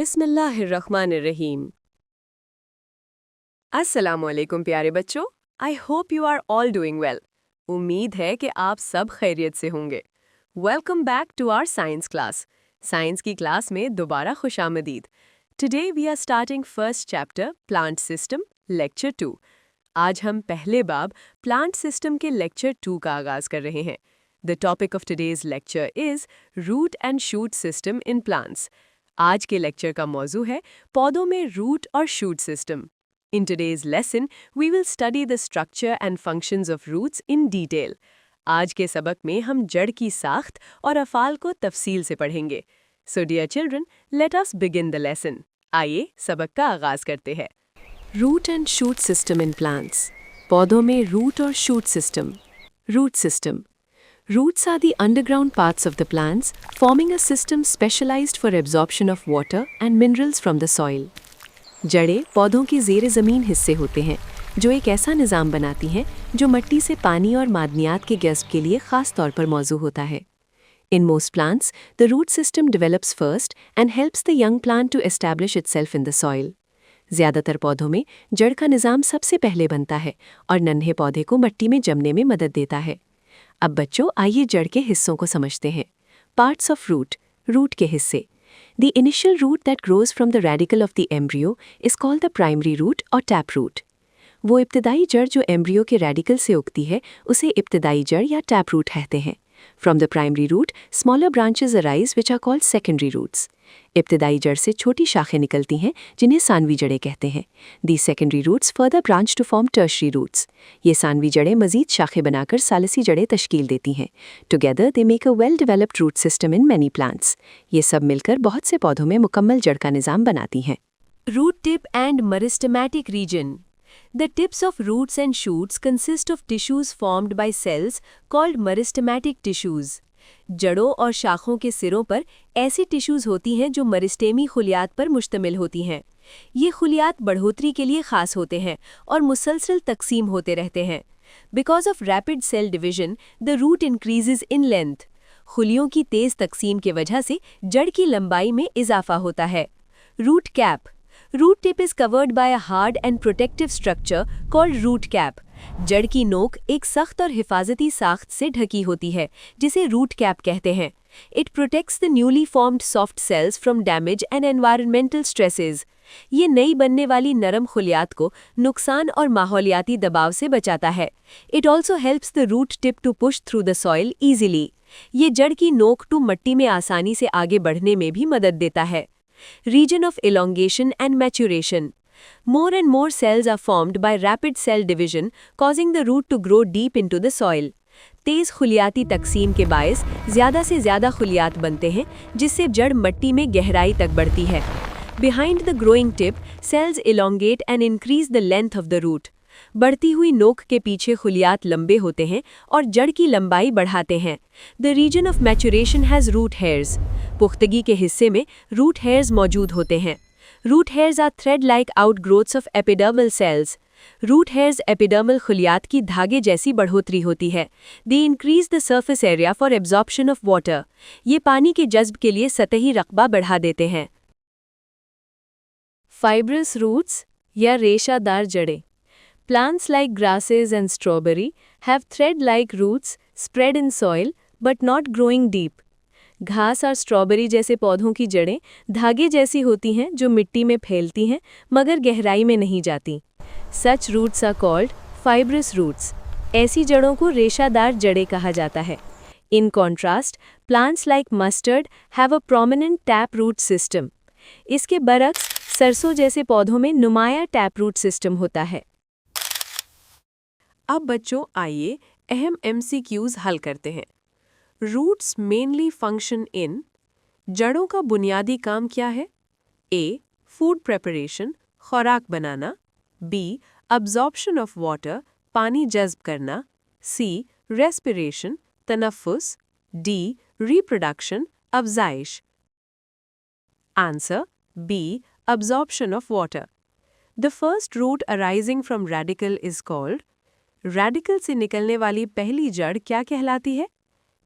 बिस्मिल्लाहिर्रहमानिर्रहीम। अस्सलामुअलैकुम प्यारे बच्चों, I hope you are all doing well. उम्मीद है कि आप सब खैरियत से होंगे। Welcome back to our science class. Science की क्लास में दोबारा खुशामदीद। Today we are starting first chapter plant system lecture 2। आज हम पहले बाब प्लांट सिस्टम के लेक्चर 2 का आगाज कर रहे हैं। The topic of today's lecture is root and shoot system in plants. आज के लेक्चर का मौजू है पौधों में रूट और shoot system. In today's lesson we will study the structure and functions of roots in detail. आज के सबक में हम जड़ की साख्त और अफ़ाल को तफसील से पढ़ेंगे। So dear children, let us begin the lesson. आइए सबक का आगाज करते हैं। Root and shoot system in plants. पौधों में रूट और shoot system. Root system. Roots are the underground parts of the plants, forming a system specialized for absorption of water and minerals from the soil. जड़ें पौधों के ज़ेरे ज़मीन हिस्से होते हैं, जो एक ऐसा निज़ाम बनाती हैं जो मिट्टी से पानी और मादनियात के गज़ब के लिए ख़ास तौर पर मौजू होता है। In most plants, the root system develops first and helps the young plant to establish itself in the soil. ज़्यादातर पौधों में जड़ का निज़ाम सबसे पहले बनता है और नन्हे पौधे को मिट्टी में जमने में मदद देता है। अब बच्चों आइए जड़ के हिस्सों को समझते हैं। Parts of root. रूट के हिस्से. The initial root that grows from the radicle of the embryo is called the primary root और टैप रूट. वो इब्तदाई जड़ जो एम्ब्रियो के रेडिकल से उगती है उसे इब्तदाई जड़ या टैप रूट कहते हैं। From the primary root smaller branches arise which are called secondary roots. इब्तदाई जड़ से छोटी शाखें निकलती हैं जिन्हें सानवी जड़ें कहते हैं। The secondary roots further branch to form tertiary roots. ये सानवी जड़ें मजीद शाखें बनाकर सालसी जड़ें तश्कील देती हैं। Together they make a well developed root system in many plants. ये सब मिलकर बहुत से पौधों में मुकम्मल जड़ का निज़ाम बनाती हैं। Root tip and meristematic region. The tips of roots and shoots consist of tissues formed by cells called meristematic tissues. जड़ों और शाखों के सिरों पर ऐसी टिश्यूज होती हैं जो मरिस्टेमी खुलियात पर मुश्तमिल होती हैं। ये खुलियात बढ़ोतरी के लिए ख़ास होते हैं और मुसलसल तकसीम होते रहते हैं। Because of rapid cell division, the root increases in length. खुलियों की तेज़ तकसीम के वजह से जड़ की लंबाई में इजाफा होता है। Root cap. Root tip is covered by a hard and protective structure called root cap. जड़ की नोक एक सख्त और हिफाजती साख्त से ढकी होती है जिसे रूट कैप कहते हैं। It protects the newly formed soft cells from damage and environmental stresses. ये नई बनने वाली नरम खुलियात को नुकसान और माहौलियाती दबाव से बचाता है। It also helps the root tip to push through the soil easily. ये जड़ की नोक टू मिट्टी में आसानी से आगे बढ़ने में भी मदद देता है। Region of elongation and maturation. More and more cells are formed by rapid cell division, causing the root to grow deep into the soil. तेज़ खुलियाती तकसीम के बायस ज़्यादा से ज़्यादा खुलियात बनते हैं जिससे जड़ मिट्टी में गहराई तक बढ़ती है। Behind the growing tip, cells elongate and increase the length of the root. बढ़ती हुई नोक के पीछे खुलियात लंबे होते हैं और जड़ की लंबाई बढ़ाते हैं। The region of maturation has root hairs. पुख्तगी के हिस्से में रूट हेयर्स मौजूद होते हैं। Root hairs are thread like outgrowths of epidermal cells. Root hairs epidermal खुलियात की धागे जैसी बढ़ोतरी होती है। They increase the surface area for absorption of water. ये पानी के जज्ब के लिए सतही रकबा बढ़ा देते हैं। फाइब्रस रूट्स या रेशादार जड़ें. Plants like grasses and strawberry have thread-like roots spread in soil but not growing deep. घास और स्ट्रॉबेरी जैसे पौधों की जड़ें धागे जैसी होती हैं जो मिट्टी में फैलती हैं मगर गहराई में नहीं जाती। Such roots are called fibrous roots. ऐसी जड़ों को रेशादार जड़ें कहा जाता है। In contrast, plants like mustard have a prominent taproot system. इसके बरक्स सरसों जैसे पौधों में नुमाया टैपरूट सिस्टम होता है। अब बच्चों आइए अहम MCQs हल करते हैं। Roots mainly function in. जड़ों का बुनियादी काम क्या है? A. फूड प्रेपरेशन, खुराक बनाना. B. अब्जॉर्प्शन ऑफ वाटर, पानी जज्ब करना. C. रेस्पिरेशन, तनफ्फुस. D. रिप्रोडक्शन, अफजाइश. Answer B. Absorption of water. The first root arising from radical is called. Radical से निकलने वाली पहली जड़ क्या कहलाती है?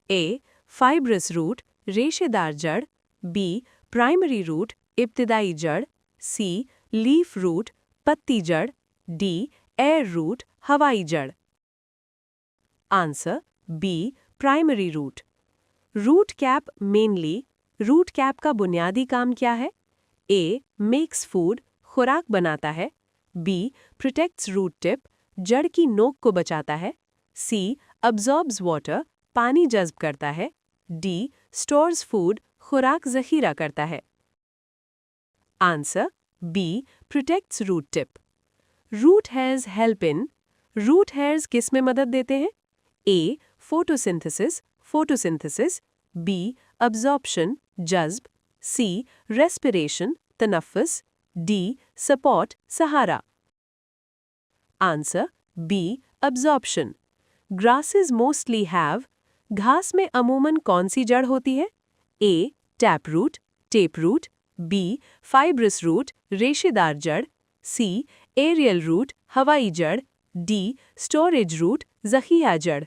A. Fibrous root, रेशेदार जड़. B. Primary root, इब्तिदाई जड़, सी लीफ रूट पत्ती जड़, डी एयर रूट हवाई जड़। Answer B primary root. Root cap mainly, root cap का बुनियादी काम क्या है? ए मेक्स फूड, खुराक बनाता है। बी प्रोटेक्ट्स रूट टिप, जड़ की नोक को बचाता है। सी अब्जॉर्ब्स वाटर, पानी जज्ब करता है। डी स्टोर्स फूड, खुराक जखीरा करता है। Answer B protects root tip. Root hairs help in, root hairs किस में मदद देते हैं? A photosynthesis, photosynthesis. B absorption, जज्ब। सी रेस्पिरेशन, तनफ्फुस। डी सपोर्ट, सहारा। Answer B absorption. Grasses mostly have, घास में अमूमन कौन सी जड़ होती है? A tap root, tap root. B fibrous root, रेशेदार जड़। सी एरियल रूट, हवाई जड़। डी स्टोरेज रूट, जखीरा जड़।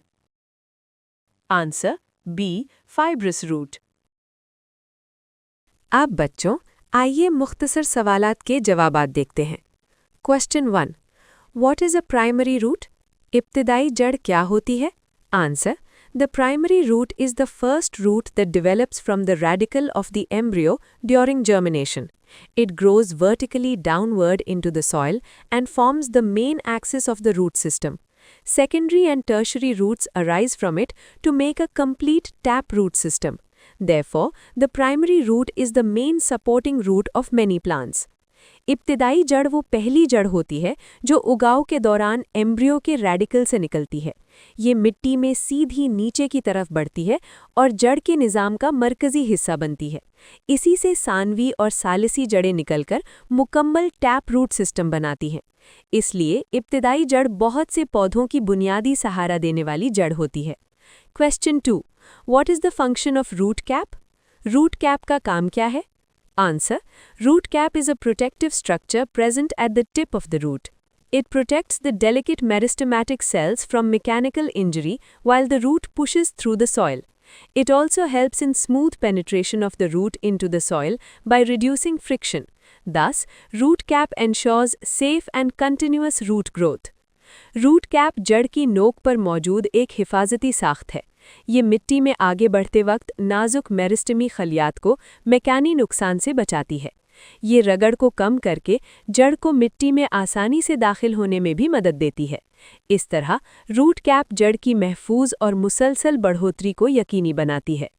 Answer B fibrous root. अब बच्चों आइए मुख्तसर सवालात के जवाबात देखते हैं। Question 1, what is a primary root? इब्तिदाई जड़ क्या होती है? Answer, the primary root is the first root that develops from the radical of the embryo during germination. It grows vertically downward into the soil and forms the main axis of the root system. Secondary and tertiary roots arise from it to make a complete tap root system. Therefore, the primary root is the main supporting root of many plants. इब्तिदाई जड़ वो पहली जड़ होती है जो उगाव के दौरान एम्ब्रियो के रेडिकल से निकलती है। ये मिट्टी में सीधी नीचे की तरफ बढ़ती है और जड़ के निज़ाम का मरकज़ी हिस्सा बनती है। इसी से सानवी और सालिसी जड़ें निकलकर मुकम्मल टैप रूट सिस्टम बनाती हैं। इसलिए इब्तिदाई जड़ बहुत से पौधों की बुनियादी सहारा देने वाली जड़ होती है। Question 2, what is the function of root cap? Root cap का काम क्या है? Answer, root cap is a protective structure present at the tip of the root. It protects the delicate meristematic cells from mechanical injury while the root pushes through the soil. It also helps in smooth penetration of the root into the soil by reducing friction. Thus, root cap ensures safe and continuous root growth. Root cap जड़ की नोक पर मौजूद एक हिफाजती साख्त है। ये मिट्टी में आगे बढ़ते वक्त नाजुक मेरिस्टेमी खलियात को मैकेनी नुकसान से बचाती है। ये रगड़ को कम करके जड़ को मिट्टी में आसानी से दाखिल होने में भी मदद देती है। इस तरह रूट कैप जड़ की महफूज और मुसलसल बढ़ोतरी को यकीनी बनाती है।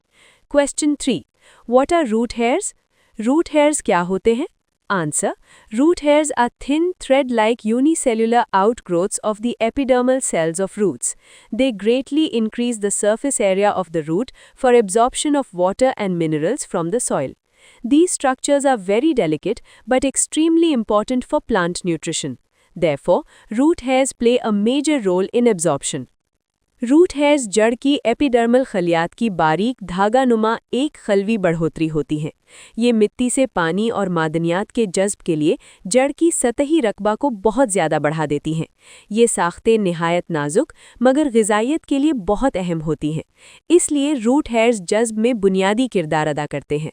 Question 3, what are root hairs? Root hairs क्या होते हैं? Answer, root hairs are thin thread-like unicellular outgrowths of the epidermal cells of roots. They greatly increase the surface area of the root for absorption of water and minerals from the soil. These structures are very delicate but extremely important for plant nutrition. Therefore, root hairs play a major role in absorption. Root hairs जड़ की epidermal खलियात की बारीक धागानुमा एक खलवी बढ़ोतरी होती हैं। ये मिट्टी से पानी और मादनियात के जज्ब के लिए जड़ की सतही रकबा को बहुत ज़्यादा बढ़ा देती हैं। ये साख्तें निहायत नाजुक मगर ग़िज़ाइयत के लिए बहुत अहम होती हैं। इसलिए रूट हेयर्स जज्ब में बुनियादी किरदार अदा करते हैं।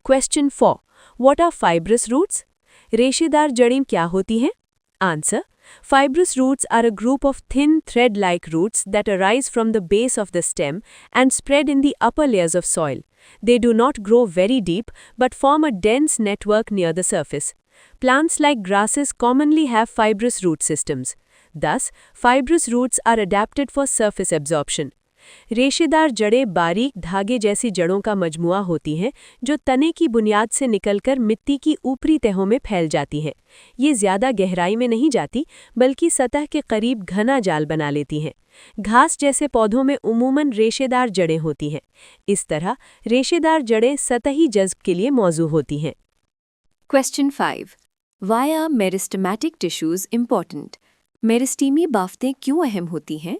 Question 4, what are fibrous roots? रेशेदार जड़ें क्या होती हैं? Answer, fibrous roots are a group of thin thread-like roots that arise from the base of the stem and spread in the upper layers of soil. They do not grow very deep but form a dense network near the surface. Plants like grasses commonly have fibrous root systems. Thus, fibrous roots are adapted for surface absorption. रेशेदार जड़ें बारीक धागे जैसी जड़ों का मजमुआ होती हैं जो तने की बुनियाद से निकलकर मिट्टी की ऊपरी तहों में फैल जाती हैं। ये ज़्यादा गहराई में नहीं जाती बल्कि सतह के करीब घना जाल बना लेती हैं। घास जैसे पौधों में उमूमन रेशेदार जड़ें होती हैं। इस तरह रेशेदार जड़ें सतही जज्ब के लिए मौजू होती हैं। Question 5, why are meristematic tissues important? मेरिस्टीमी बाफ्तें क्यों अहम होती हैं?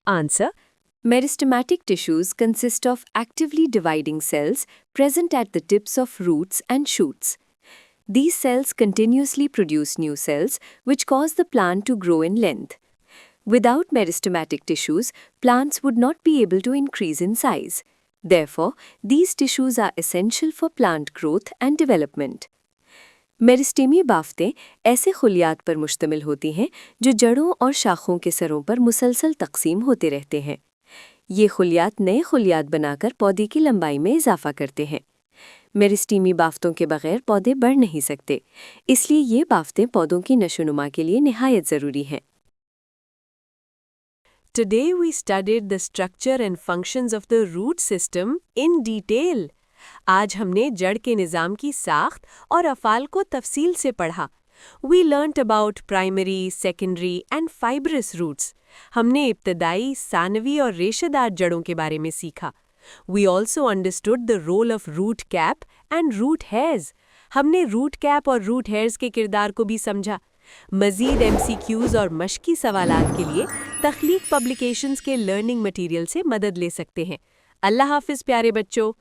Answer, Meristematic tissues consist of actively dividing cells present at the tips of roots and shoots. These cells continuously produce new cells which cause the plant to grow in length. Without meristematic tissues, plants would not be able to increase in size. Therefore, these tissues are essential for plant growth and development. मेरिस्टेमी बाफ्तें ऐसे खुलियात पर मुश्तमिल होती हैं जो जड़ों और शाखों के सरों पर मुसलसल तकसीम होते रहते हैं। ये खुलियात नए खुलियात बनाकर पौधे की लंबाई में इजाफा करते हैं। मेरिस्टेमी बाफ्तों के बगैर पौधे बढ़ नहीं सकते, इसलिए ये बाफ्तें पौधों की नशोनुमा के लिए निहायत ज़रूरी हैं। Today we studied the structure and functions of the root system in detail. आज हमने जड़ के निज़ाम की साख्त और अफ़ाल को तफसील से पढ़ा। We learnt about primary, secondary and fibrous roots. हमने इब्तदाई, सानवी और रेशेदार जड़ों के बारे में सीखा। We also understood the role of root cap and root hairs. हमने root cap और root hairs के किरदार को भी समझा। मज़ीद MCQs और मशकी सवालात के लिए तख्लीक पब्लिकेशंस के लर्निंग मटीरियल से मदद ले सकते हैं। अल्लाह हाफ़िज़ प्यारे बच्चों।